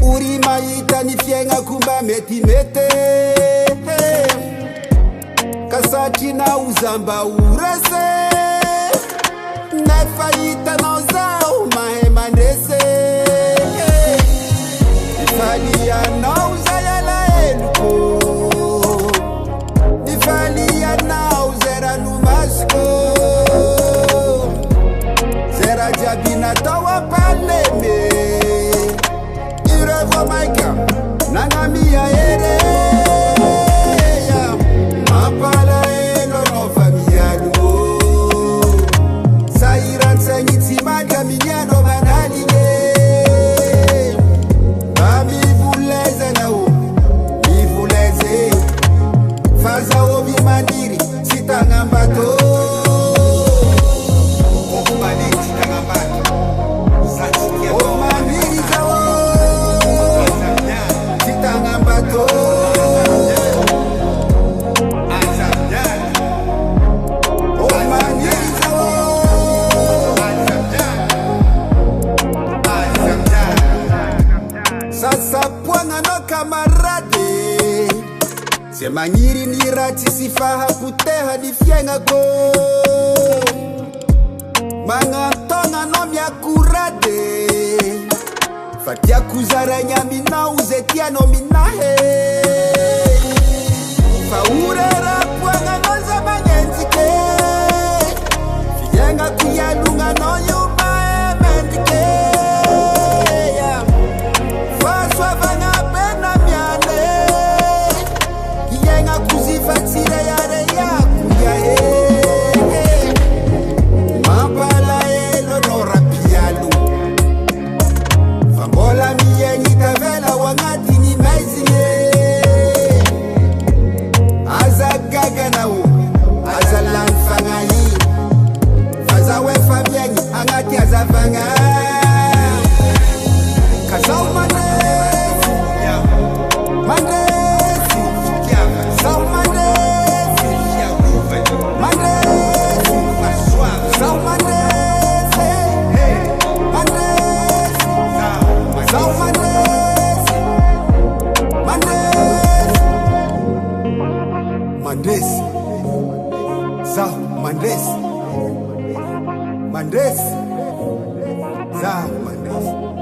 Uri maita ni fienga kumba meti mete Kasati na uzamba urese Nefaita na uzao mahema ndese Nifalia na uzayala eluko Nifalia na uzera numasko Zera jabina tawa paleme Irevo maika nangamia ere Mapala elo no familialu Sairan sengiti maga minyano manalige Bami vuleze na u Mi vuleze Faza obi mandiri Sitangambato Sasa puanga no kamarade Se manyiri ni rati sifaha kuteha di fienga ko Manga tonga no miakurade Fatia kuzara nyami na uzetia no minahe Faurera puanga no zamanyenzike Fienga kuyalunga no yuma emendike Mandresi, Zah Mandresi.